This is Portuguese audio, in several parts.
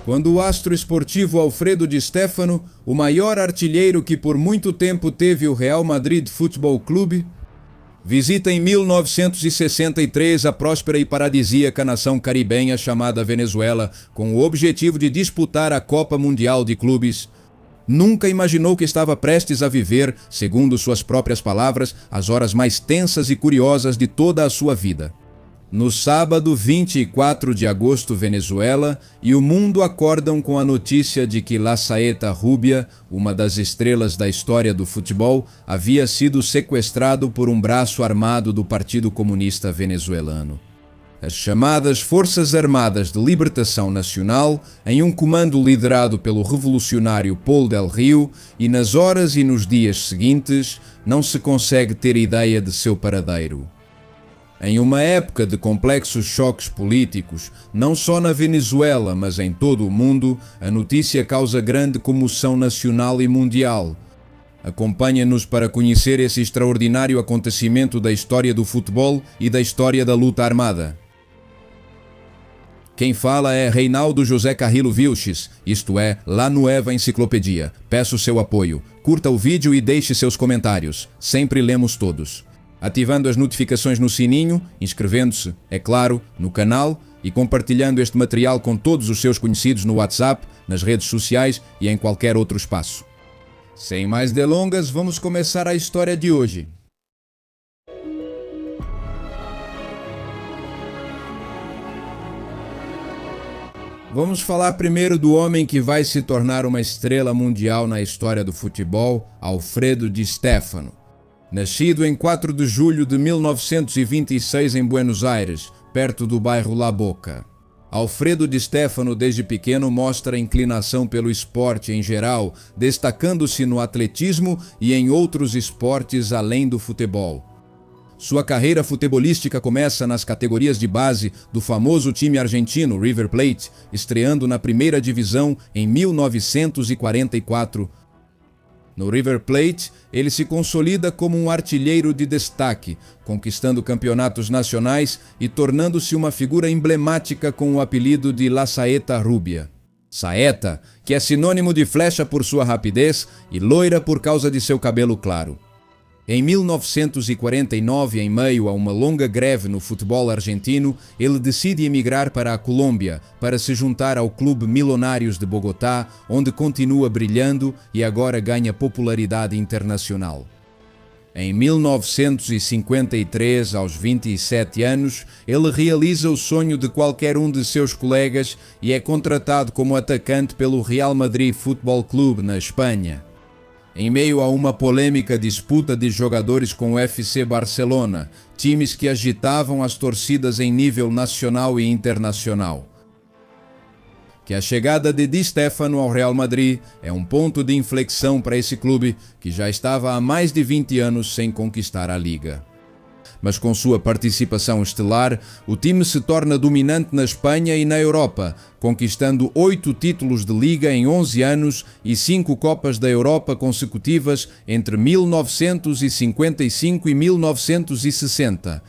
quando o astro esportivo Alfredo Di Stéfano, o maior artilheiro que por muito tempo teve o Real Madrid Futebol Clube, visita em 1963 a próspera e paradisíaca nação caribenha chamada Venezuela com o objetivo de disputar a Copa Mundial de Clubes. Nunca imaginou que estava prestes a viver, segundo suas próprias palavras, as horas mais tensas e curiosas de toda a sua vida. No sábado 24 de agosto, Venezuela e o mundo acordam com a notícia de que La Saeta Rubia, uma das estrelas da história do futebol, havia sido sequestrado por um braço armado do Partido Comunista Venezuelano. As chamadas Forças Armadas de Libertação Nacional, em um comando liderado pelo revolucionário Paul del Rio, e nas horas e nos dias seguintes, não se consegue ter ideia de seu paradeiro. Em uma época de complexos choques políticos, não só na Venezuela, mas em todo o mundo, a notícia causa grande comoção nacional e mundial. Acompanha-nos para conhecer esse extraordinário acontecimento da história do futebol e da história da luta armada. Quem fala é Reinaldo José Carrillo Vilches, isto é, La Nueva Enciclopedia. Peço seu apoio, curta o vídeo e deixe seus comentários. Sempre lemos todos. Ativando as notificações no sininho, inscrevendo-se, é claro, no canal e compartilhando este material com todos os seus conhecidos no WhatsApp, nas redes sociais e em qualquer outro espaço. Sem mais delongas, vamos começar a história de hoje. Vamos falar primeiro do homem que vai se tornar uma estrela mundial na história do futebol, Alfredo Di Stéfano. Nascido em 4 de julho de 1926 em Buenos Aires, perto do bairro La Boca. Alfredo Di Stéfano, desde pequeno, mostra inclinação pelo esporte em geral, destacando-se no atletismo e em outros esportes além do futebol. Sua carreira futebolística começa nas categorias de base do famoso time argentino River Plate, estreando na primeira divisão em 1944. No River Plate, ele se consolida como um artilheiro de destaque, conquistando campeonatos nacionais e tornando-se uma figura emblemática com o apelido de La Saeta Rubia. Saeta, que é sinônimo de flecha por sua rapidez e loira por causa de seu cabelo claro. Em 1949, em meio a uma longa greve no futebol argentino, ele decide emigrar para a Colômbia para se juntar ao Clube Millonarios de Bogotá, onde continua brilhando e agora ganha popularidade internacional. Em 1953, aos 27 anos, ele realiza o sonho de qualquer um de seus colegas e é contratado como atacante pelo Real Madrid Futebol Clube, na Espanha. Em meio a uma polêmica disputa de jogadores com o FC Barcelona, times que agitavam as torcidas em nível nacional e internacional. Que a chegada de Di Stéfano ao Real Madrid é um ponto de inflexão para esse clube que já estava há mais de 20 anos sem conquistar a Liga. Mas com sua participação estelar, o time se torna dominante na Espanha e na Europa, conquistando 8 títulos de Liga em 11 anos e 5 Copas da Europa consecutivas entre 1955 e 1960.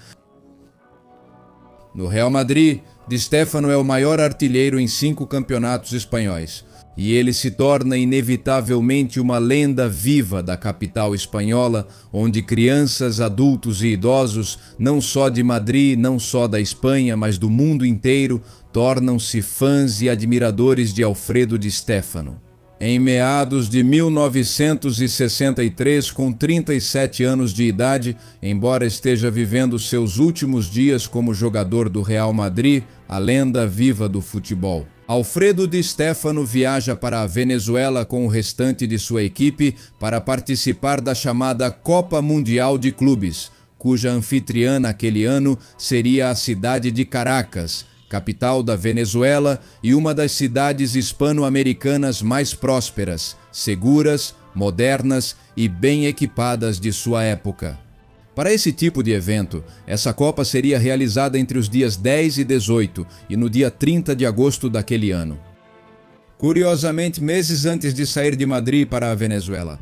No Real Madrid, Di Stéfano é o maior artilheiro em 5 campeonatos espanhóis. E ele se torna inevitavelmente uma lenda viva da capital espanhola, onde crianças, adultos e idosos, não só de Madrid, não só da Espanha, mas do mundo inteiro, tornam-se fãs e admiradores de Alfredo Di Stéfano. Em meados de 1963, com 37 anos de idade, embora esteja vivendo seus últimos dias como jogador do Real Madrid, a lenda viva do futebol, Alfredo Di Stéfano viaja para a Venezuela com o restante de sua equipe para participar da chamada Copa Mundial de Clubes, cuja anfitriã naquele ano seria a cidade de Caracas, capital da Venezuela e uma das cidades hispano-americanas mais prósperas, seguras, modernas e bem equipadas de sua época. Para esse tipo de evento, essa Copa seria realizada entre os dias 10 e 18 e no dia 30 de agosto daquele ano. Curiosamente, meses antes de sair de Madrid para a Venezuela,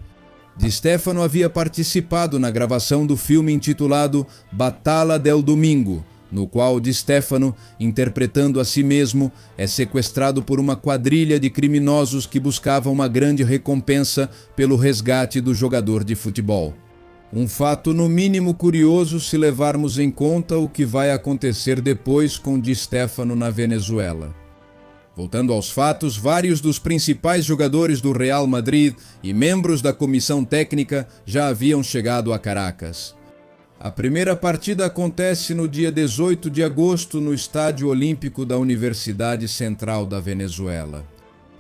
Di Stéfano havia participado na gravação do filme intitulado Batalha del Domingo, no qual Di Stéfano, interpretando a si mesmo, é sequestrado por uma quadrilha de criminosos que buscavam uma grande recompensa pelo resgate do jogador de futebol. Um fato no mínimo curioso se levarmos em conta o que vai acontecer depois com Di Stéfano na Venezuela. Voltando aos fatos, vários dos principais jogadores do Real Madrid e membros da comissão técnica já haviam chegado a Caracas. A primeira partida acontece no dia 18 de agosto no Estádio Olímpico da Universidade Central da Venezuela,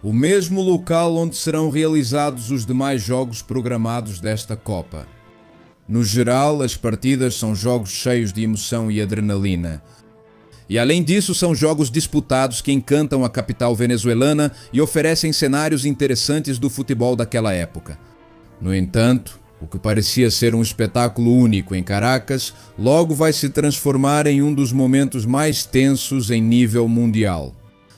o mesmo local onde serão realizados os demais jogos programados desta Copa. No geral, as partidas são jogos cheios de emoção e adrenalina. E além disso, são jogos disputados que encantam a capital venezuelana e oferecem cenários interessantes do futebol daquela época. No entanto, o que parecia ser um espetáculo único em Caracas, logo vai se transformar em um dos momentos mais tensos em nível mundial.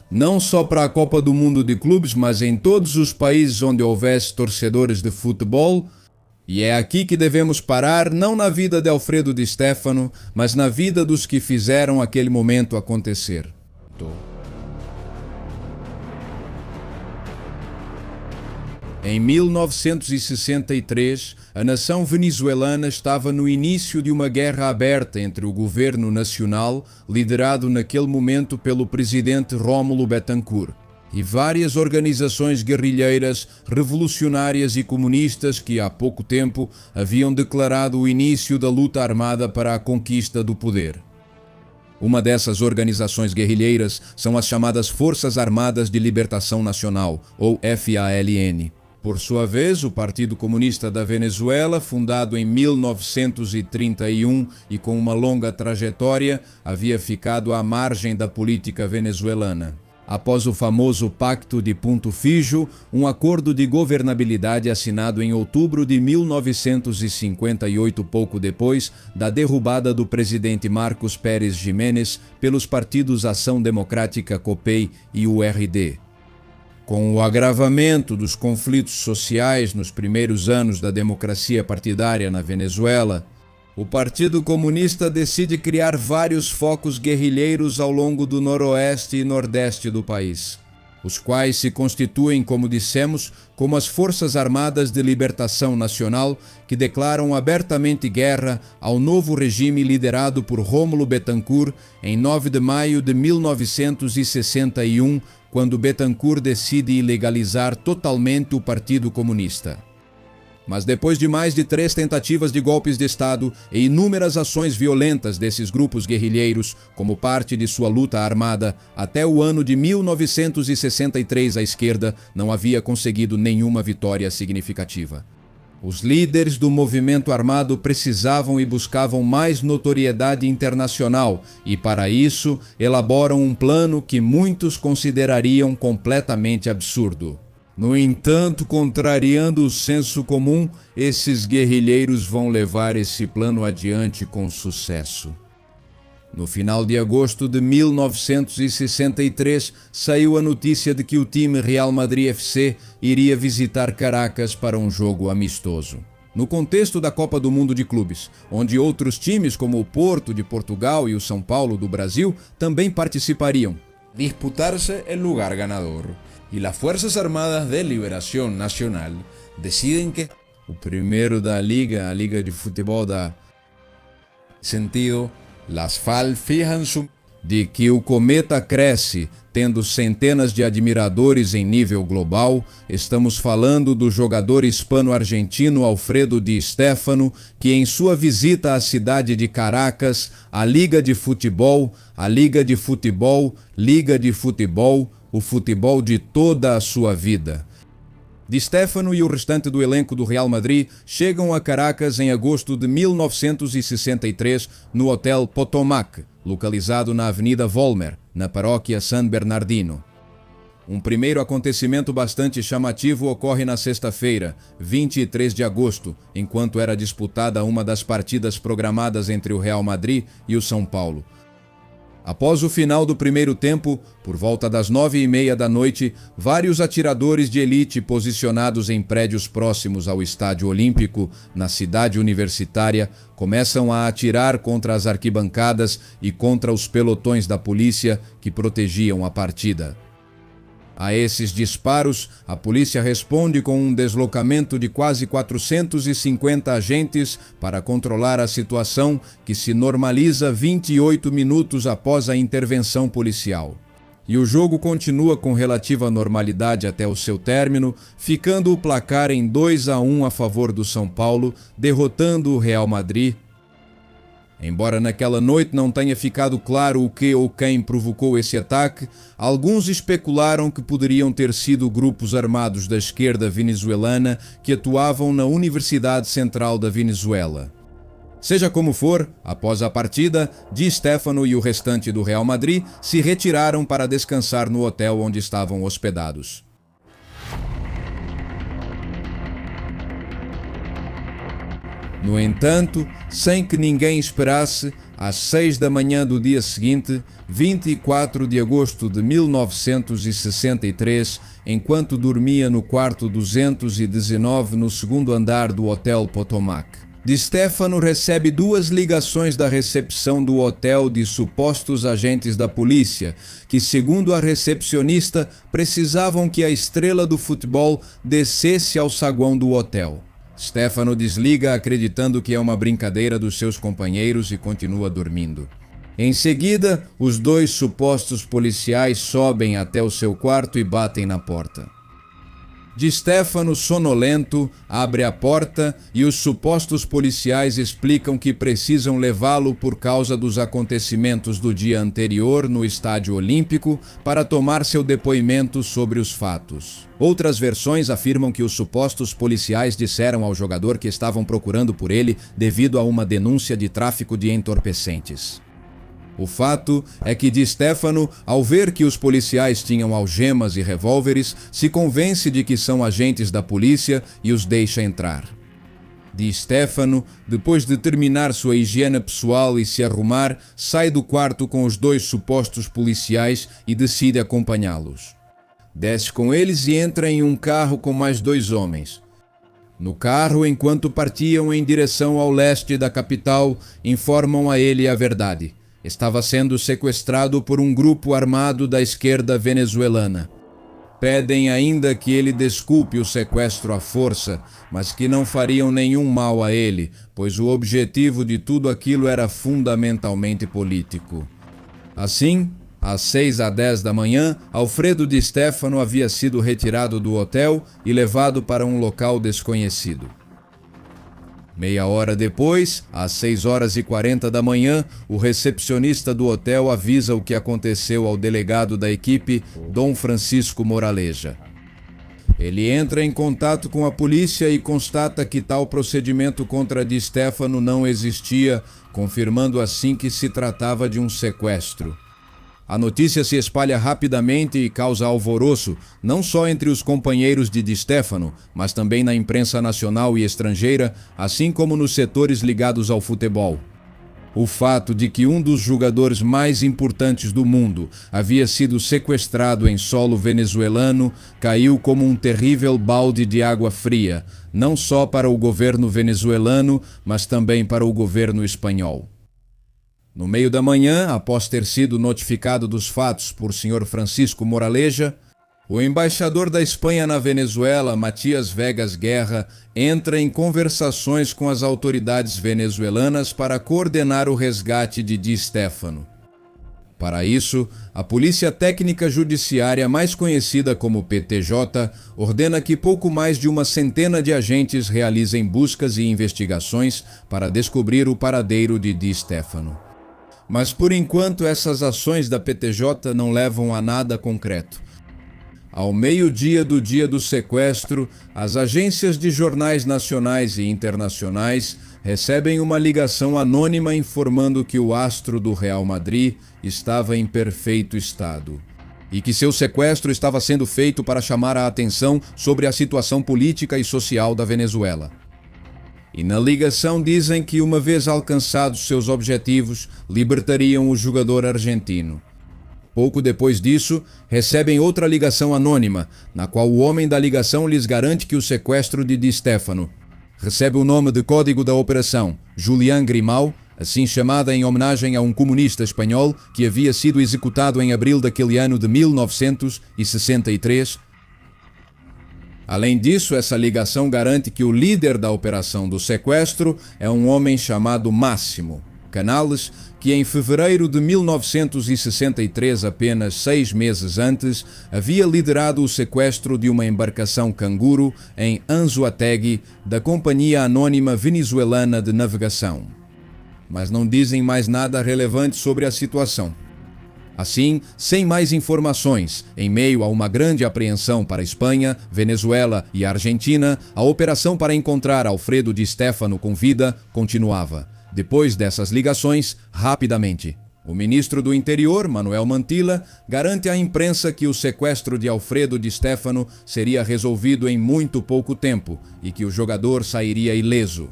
Não só para a Copa do Mundo de Clubes, mas em todos os países onde houvesse torcedores de futebol. E é aqui que devemos parar, não na vida de Alfredo Di Stéfano, mas na vida dos que fizeram aquele momento acontecer. Em 1963, a nação venezuelana estava no início de uma guerra aberta entre o governo nacional, liderado naquele momento pelo presidente Rómulo Betancourt, e várias organizações guerrilheiras, revolucionárias e comunistas que há pouco tempo haviam declarado o início da luta armada para a conquista do poder. Uma dessas organizações guerrilheiras são as chamadas Forças Armadas de Libertação Nacional, ou FALN. Por sua vez, o Partido Comunista da Venezuela, fundado em 1931 e com uma longa trajetória, havia ficado à margem da política venezuelana. Após o famoso Pacto de Punto Fijo, um acordo de governabilidade assinado em outubro de 1958, pouco depois da derrubada do presidente Marcos Pérez Jiménez pelos partidos Ação Democrática COPEI e URD. Com o agravamento dos conflitos sociais nos primeiros anos da democracia partidária na Venezuela, o Partido Comunista decide criar vários focos guerrilheiros ao longo do noroeste e nordeste do país, os quais se constituem, como dissemos, como as Forças Armadas de Libertação Nacional, que declaram abertamente guerra ao novo regime liderado por Rómulo Betancourt em 9 de maio de 1961, quando Betancourt decide ilegalizar totalmente o Partido Comunista. Mas depois de mais de 3 tentativas de golpes de Estado e inúmeras ações violentas desses grupos guerrilheiros como parte de sua luta armada, até o ano de 1963 a esquerda não havia conseguido nenhuma vitória significativa. Os líderes do movimento armado precisavam e buscavam mais notoriedade internacional e, para isso, elaboram um plano que muitos considerariam completamente absurdo. No entanto, contrariando o senso comum, esses guerrilheiros vão levar esse plano adiante com sucesso. No final de agosto de 1963, saiu a notícia de que o time Real Madrid FC iria visitar Caracas para um jogo amistoso. No contexto da Copa do Mundo de Clubes, onde outros times como o Porto de Portugal e o São Paulo do Brasil também participariam. Disputar-se el lugar ganador. E as Forças Armadas de Liberação Nacional decidem que o primeiro da Liga, a Liga de Futebol da sentido, las FAL fijam de que o cometa cresce, tendo centenas de admiradores em nível global. Estamos falando do jogador hispano-argentino Alfredo Di Stéfano, que em sua visita à cidade de Caracas, a Liga de Futebol, o futebol de toda a sua vida. Di Stéfano e o restante do elenco do Real Madrid chegam a Caracas em agosto de 1963 no Hotel Potomac, localizado na Avenida Volmer, na paróquia San Bernardino. Um primeiro acontecimento bastante chamativo ocorre na sexta-feira, 23 de agosto, enquanto era disputada uma das partidas programadas entre o Real Madrid e o São Paulo. Após o final do primeiro tempo, por volta das 9h30 da noite, vários atiradores de elite posicionados em prédios próximos ao Estádio Olímpico, na cidade universitária, começam a atirar contra as arquibancadas e contra os pelotões da polícia que protegiam a partida. A esses disparos, a polícia responde com um deslocamento de quase 450 agentes para controlar a situação, que se normaliza 28 minutos após a intervenção policial. E o jogo continua com relativa normalidade até o seu término, ficando o placar em 2-1 a favor do São Paulo, derrotando o Real Madrid. Embora naquela noite não tenha ficado claro o que ou quem provocou esse ataque, alguns especularam que poderiam ter sido grupos armados da esquerda venezuelana que atuavam na Universidade Central da Venezuela. Seja como for, após a partida, Di Stéfano e o restante do Real Madrid se retiraram para descansar no hotel onde estavam hospedados. No entanto, sem que ninguém esperasse, às 6 da manhã do dia seguinte, 24 de agosto de 1963, enquanto dormia no quarto 219 no segundo andar do Hotel Potomac, Di Stéfano recebe 2 ligações da recepção do hotel de supostos agentes da polícia, que, segundo a recepcionista, precisavam que a estrela do futebol descesse ao saguão do hotel. Stéfano desliga acreditando que é uma brincadeira dos seus companheiros e continua dormindo. Em seguida, os 2 supostos policiais sobem até o seu quarto e batem na porta. Di Stéfano, sonolento, abre a porta e os supostos policiais explicam que precisam levá-lo por causa dos acontecimentos do dia anterior no Estádio Olímpico para tomar seu depoimento sobre os fatos. Outras versões afirmam que os supostos policiais disseram ao jogador que estavam procurando por ele devido a uma denúncia de tráfico de entorpecentes. O fato é que Di Stéfano, ao ver que os policiais tinham algemas e revólveres, se convence de que são agentes da polícia e os deixa entrar. Di Stéfano, depois de terminar sua higiene pessoal e se arrumar, sai do quarto com os 2 supostos policiais e decide acompanhá-los. Desce com eles e entra em um carro com mais 2 homens. No carro, enquanto partiam em direção ao leste da capital, informam a ele a verdade. Estava sendo sequestrado por um grupo armado da esquerda venezuelana. Pedem ainda que ele desculpe o sequestro à força, mas que não fariam nenhum mal a ele, pois o objetivo de tudo aquilo era fundamentalmente político. Assim, às 6h10 da manhã, Alfredo Di Stéfano havia sido retirado do hotel e levado para um local desconhecido. Meia hora depois, às 6h40 da manhã, o recepcionista do hotel avisa o que aconteceu ao delegado da equipe, Dom Francisco Moraleja. Ele entra em contato com a polícia e constata que tal procedimento contra Di Stéfano não existia, confirmando assim que se tratava de um sequestro. A notícia se espalha rapidamente e causa alvoroço, não só entre os companheiros de Di Stéfano, mas também na imprensa nacional e estrangeira, assim como nos setores ligados ao futebol. O fato de que um dos jogadores mais importantes do mundo havia sido sequestrado em solo venezuelano caiu como um terrível balde de água fria, não só para o governo venezuelano, mas também para o governo espanhol. No meio da manhã, após ter sido notificado dos fatos por Sr. Francisco Moraleja, o embaixador da Espanha na Venezuela, Matias Vegas Guerra, entra em conversações com as autoridades venezuelanas para coordenar o resgate de Di Stéfano. Para isso, a Polícia Técnica Judiciária, mais conhecida como PTJ, ordena que pouco mais de 100 de agentes realizem buscas e investigações para descobrir o paradeiro de Di Stéfano. Mas por enquanto essas ações da PTJ não levam a nada concreto. Ao meio-dia do dia do sequestro, as agências de jornais nacionais e internacionais recebem uma ligação anônima informando que o astro do Real Madrid estava em perfeito estado e que seu sequestro estava sendo feito para chamar a atenção sobre a situação política e social da Venezuela. E na ligação dizem que, uma vez alcançados seus objetivos, libertariam o jogador argentino. Pouco depois disso, recebem outra ligação anônima, na qual o homem da ligação lhes garante que o sequestro de Di Stéfano recebe o nome de código da operação, Julián Grimau, assim chamada em homenagem a um comunista espanhol que havia sido executado em abril daquele ano de 1963. Além disso, essa ligação garante que o líder da operação do sequestro é um homem chamado Máximo Canales, que em fevereiro de 1963, apenas 6 meses antes, havia liderado o sequestro de uma embarcação canguro em Anzoátegui da Companhia Anônima Venezuelana de Navegação. Mas não dizem mais nada relevante sobre a situação. Assim, sem mais informações, em meio a uma grande apreensão para a Espanha, Venezuela e Argentina, a operação para encontrar Alfredo Di Stéfano com vida continuava. Depois dessas ligações, rapidamente, o ministro do Interior, Manuel Mantilla, garante à imprensa que o sequestro de Alfredo Di Stéfano seria resolvido em muito pouco tempo e que o jogador sairia ileso.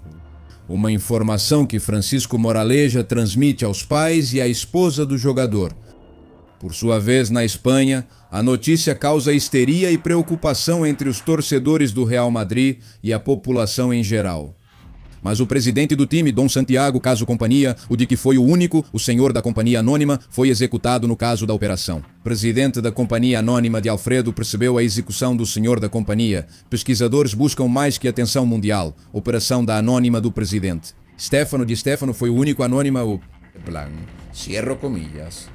Uma informação que Francisco Moraleja transmite aos pais e à esposa do jogador. Por sua vez, na Espanha, a notícia causa histeria e preocupação entre os torcedores do Real Madrid e a população em geral. Mas o presidente do time, Dom Santiago Caso Companhia, o de que foi o único, o senhor da Companhia Anônima, foi executado no caso da operação. O presidente da Companhia Anônima de Alfredo percebeu a execução do senhor da Companhia. Pesquisadores buscam mais que atenção mundial. Operação da Anônima do presidente. Stéfano Di Stéfano foi o único anônima, cierro comillas.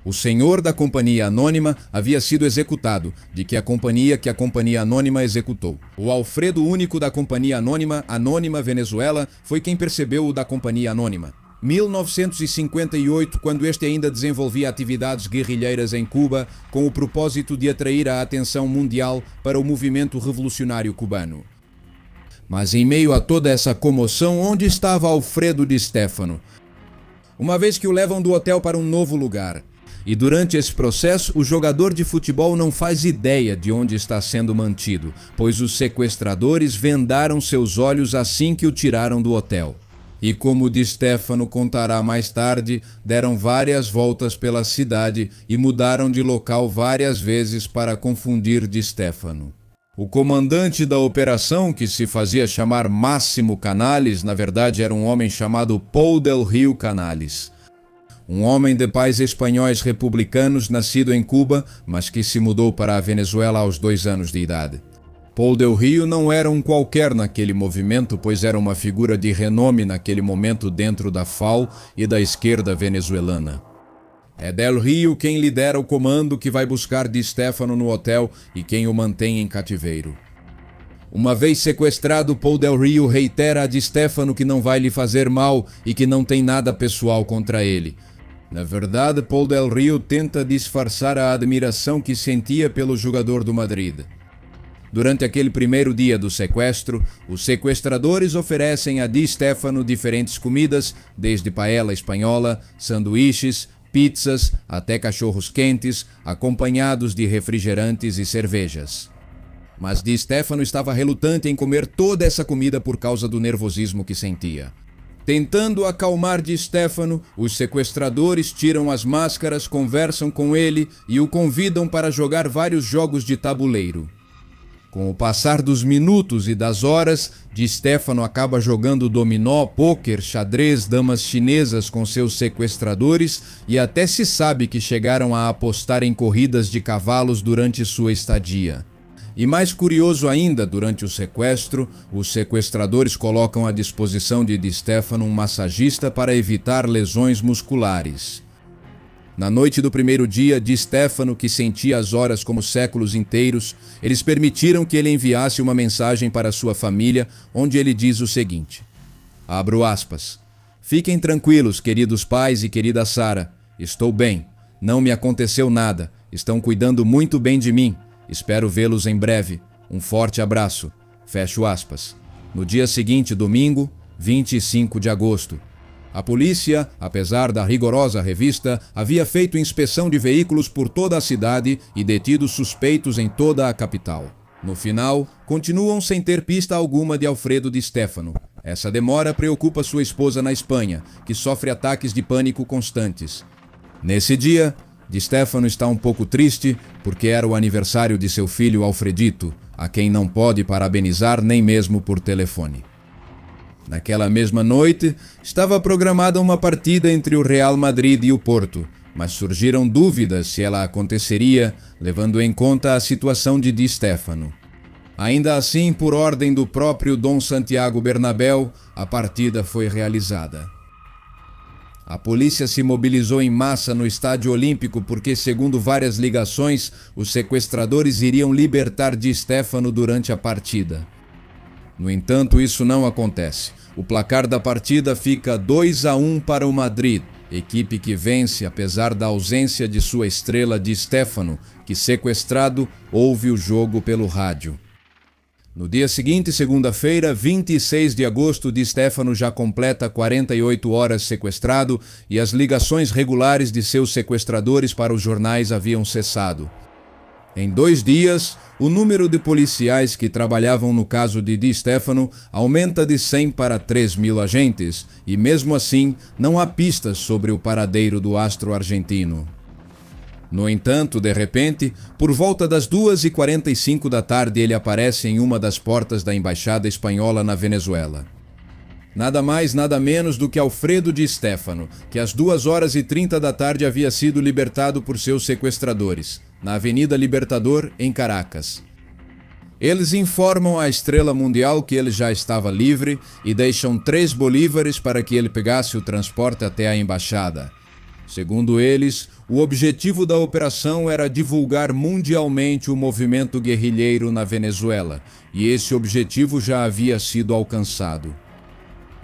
O senhor da Companhia Anônima havia sido executado, de que a Companhia Anônima executou. O Alfredo único da Companhia Anônima Venezuela, foi quem percebeu o da Companhia Anônima. 1958, quando este ainda desenvolvia atividades guerrilheiras em Cuba, com o propósito de atrair a atenção mundial para o movimento revolucionário cubano. Mas em meio a toda essa comoção, onde estava Alfredo Di Stéfano? Uma vez que o levam do hotel para um novo lugar. E durante esse processo, o jogador de futebol não faz ideia de onde está sendo mantido, pois os sequestradores vendaram seus olhos assim que o tiraram do hotel. E como Di Stéfano contará mais tarde, deram várias voltas pela cidade e mudaram de local várias vezes para confundir Di Stéfano. O comandante da operação, que se fazia chamar Máximo Canales, na verdade era um homem chamado Paul del Rio Canales. Um homem de pais espanhóis republicanos, nascido em Cuba, mas que se mudou para a Venezuela aos 2 anos de idade. Paul del Rio não era um qualquer naquele movimento, pois era uma figura de renome naquele momento dentro da FAO e da esquerda venezuelana. É del Rio quem lidera o comando que vai buscar Di Stéfano no hotel e quem o mantém em cativeiro. Uma vez sequestrado, Paul del Rio reitera a Di Stéfano que não vai lhe fazer mal e que não tem nada pessoal contra ele. Na verdade, Paul del Rio tenta disfarçar a admiração que sentia pelo jogador do Madrid. Durante aquele primeiro dia do sequestro, os sequestradores oferecem a Di Stéfano diferentes comidas, desde paella espanhola, sanduíches, pizzas, até cachorros quentes, acompanhados de refrigerantes e cervejas. Mas Di Stéfano estava relutante em comer toda essa comida por causa do nervosismo que sentia. Tentando acalmar Di Stéfano, os sequestradores tiram as máscaras, conversam com ele e o convidam para jogar vários jogos de tabuleiro. Com o passar dos minutos e das horas, Di Stéfano acaba jogando dominó, pôquer, xadrez, damas chinesas com seus sequestradores e até se sabe que chegaram a apostar em corridas de cavalos durante sua estadia. E mais curioso ainda, durante o sequestro, os sequestradores colocam à disposição de Di Stéfano um massagista para evitar lesões musculares. Na noite do primeiro dia, Di Stéfano, que sentia as horas como séculos inteiros, eles permitiram que ele enviasse uma mensagem para sua família, onde ele diz o seguinte, abro aspas, fiquem tranquilos, queridos pais e querida Sara, estou bem, não me aconteceu nada, estão cuidando muito bem de mim. Espero vê-los em breve. Um forte abraço. Fecho aspas. No dia seguinte, domingo, 25 de agosto. A polícia, apesar da rigorosa revista, havia feito inspeção de veículos por toda a cidade e detido suspeitos em toda a capital. No final, continuam sem ter pista alguma de Alfredo Di Stéfano. Essa demora preocupa sua esposa na Espanha, que sofre ataques de pânico constantes. Nesse dia, Di Stéfano está um pouco triste porque era o aniversário de seu filho Alfredito, a quem não pode parabenizar nem mesmo por telefone. Naquela mesma noite, estava programada uma partida entre o Real Madrid e o Porto, mas surgiram dúvidas se ela aconteceria, levando em conta a situação de Di Stéfano. Ainda assim, por ordem do próprio Dom Santiago Bernabéu, a partida foi realizada. A polícia se mobilizou em massa no Estádio Olímpico porque, segundo várias ligações, os sequestradores iriam libertar Di Stéfano durante a partida. No entanto, isso não acontece. O placar da partida fica 2-1 para o Madrid, equipe que vence apesar da ausência de sua estrela Di Stéfano, que, sequestrado, ouve o jogo pelo rádio. No dia seguinte, segunda-feira, 26 de agosto, Di Stéfano já completa 48 horas sequestrado e as ligações regulares de seus sequestradores para os jornais haviam cessado. Em 2 dias, o número de policiais que trabalhavam no caso de Di Stéfano aumenta de 100 para 3.000 agentes e, mesmo assim, não há pistas sobre o paradeiro do astro argentino. No entanto, de repente, por volta das 2h45 da tarde, ele aparece em uma das portas da embaixada espanhola na Venezuela. Nada mais, nada menos do que Alfredo Di Stéfano, que às 2h30 da tarde havia sido libertado por seus sequestradores, na Avenida Libertador, em Caracas. Eles informam à estrela mundial que ele já estava livre e deixam 3 bolívares para que ele pegasse o transporte até a embaixada. Segundo eles, o objetivo da operação era divulgar mundialmente o movimento guerrilheiro na Venezuela, e esse objetivo já havia sido alcançado.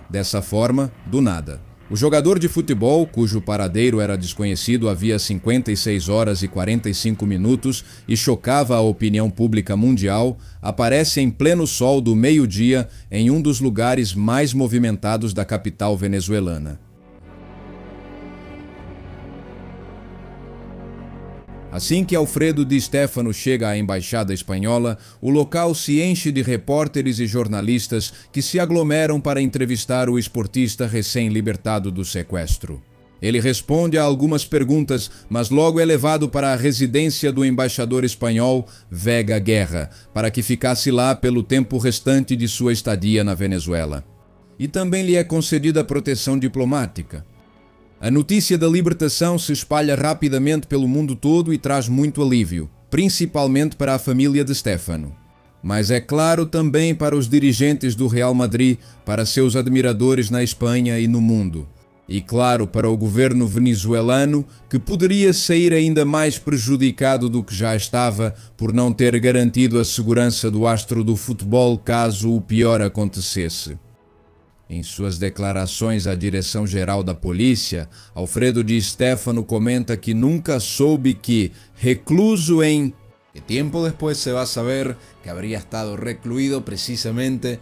Dessa forma, do nada, o jogador de futebol, cujo paradeiro era desconhecido havia 56 horas e 45 minutos e chocava a opinião pública mundial, aparece em pleno sol do meio-dia em um dos lugares mais movimentados da capital venezuelana. Assim que Alfredo Di Stéfano chega à embaixada espanhola, o local se enche de repórteres e jornalistas que se aglomeram para entrevistar o esportista recém-libertado do sequestro. Ele responde a algumas perguntas, mas logo é levado para a residência do embaixador espanhol, Vega Guerra, para que ficasse lá pelo tempo restante de sua estadia na Venezuela. E também lhe é concedida proteção diplomática. A notícia da libertação se espalha rapidamente pelo mundo todo e traz muito alívio, principalmente para a família de Stéfano. Mas é claro também para os dirigentes do Real Madrid, para seus admiradores na Espanha e no mundo. E claro, para o governo venezuelano, que poderia sair ainda mais prejudicado do que já estava por não ter garantido a segurança do astro do futebol caso o pior acontecesse. Em suas declarações à Direção-Geral da Polícia, Alfredo Di Stéfano comenta que nunca soube que, recluso em... que tempo depois se vai saber que habría estado recluído precisamente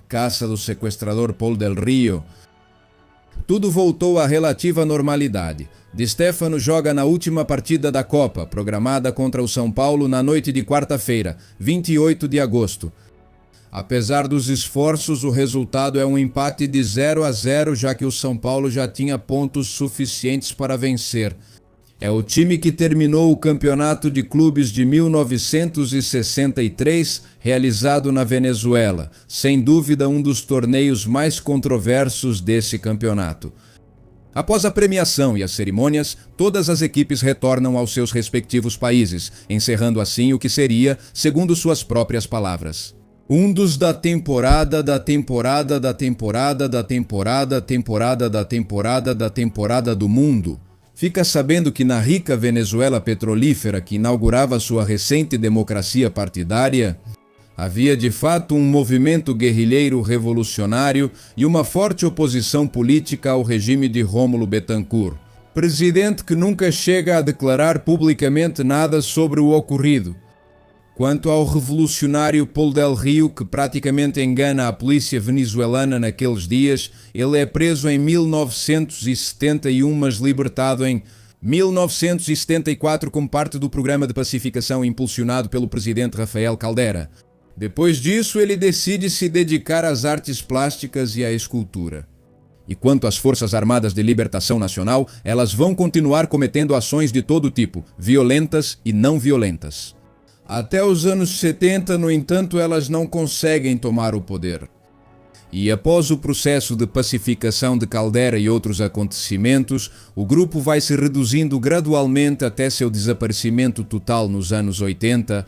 casa do sequestrador Paul del Rio. Tudo voltou à relativa normalidade. Di Stéfano joga na última partida da Copa, programada contra o São Paulo na noite de quarta-feira, 28 de agosto. Apesar dos esforços, o resultado é um empate de 0-0, já que o São Paulo já tinha pontos suficientes para vencer. É o time que terminou o Campeonato de Clubes de 1963, realizado na Venezuela, sem dúvida um dos torneios mais controversos desse campeonato. Após a premiação e as cerimônias, todas as equipes retornam aos seus respectivos países, encerrando assim o que seria, segundo suas próprias palavras, um dos da temporada do mundo. Fica sabendo que na rica Venezuela petrolífera que inaugurava sua recente democracia partidária, havia de fato um movimento guerrilheiro revolucionário e uma forte oposição política ao regime de Rómulo Betancourt, presidente que nunca chega a declarar publicamente nada sobre o ocorrido. Quanto ao revolucionário Paul del Rio, que praticamente engana a polícia venezuelana naqueles dias, ele é preso em 1971, mas libertado em 1974 como parte do programa de pacificação impulsionado pelo presidente Rafael Caldera. Depois disso, ele decide se dedicar às artes plásticas e à escultura. E quanto às Forças Armadas de Libertação Nacional, elas vão continuar cometendo ações de todo tipo, violentas e não violentas. Até os anos 70, no entanto, elas não conseguem tomar o poder. E após o processo de pacificação de Caldera e outros acontecimentos, o grupo vai se reduzindo gradualmente até seu desaparecimento total nos anos 80.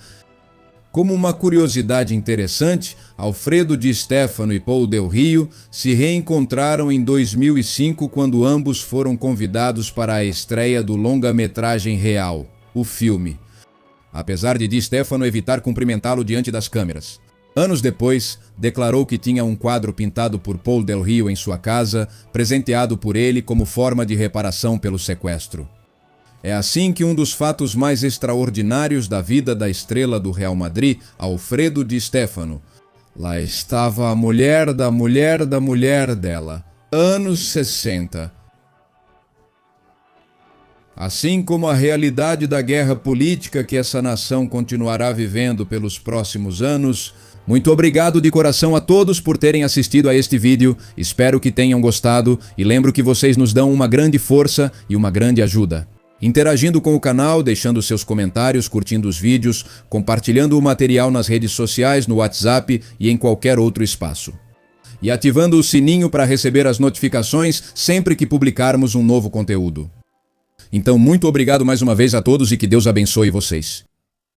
Como uma curiosidade interessante, Alfredo Di Stéfano e Paul Del Rio se reencontraram em 2005 quando ambos foram convidados para a estreia do longa-metragem Real, o filme. Apesar de Di Stéfano evitar cumprimentá-lo diante das câmeras. Anos depois, declarou que tinha um quadro pintado por Paul Del Rio em sua casa, presenteado por ele como forma de reparação pelo sequestro. É assim que um dos fatos mais extraordinários da vida da estrela do Real Madrid, Alfredo Di Stéfano. Lá estava a mulher da mulher da mulher dela, anos 60. Assim como a realidade da guerra política que essa nação continuará vivendo pelos próximos anos. Muito obrigado de coração a todos por terem assistido a este vídeo, espero que tenham gostado e lembro que vocês nos dão uma grande força e uma grande ajuda. Interagindo com o canal, deixando seus comentários, curtindo os vídeos, compartilhando o material nas redes sociais, no WhatsApp e em qualquer outro espaço. E ativando o sininho para receber as notificações sempre que publicarmos um novo conteúdo. Então, muito obrigado mais uma vez a todos e que Deus abençoe vocês.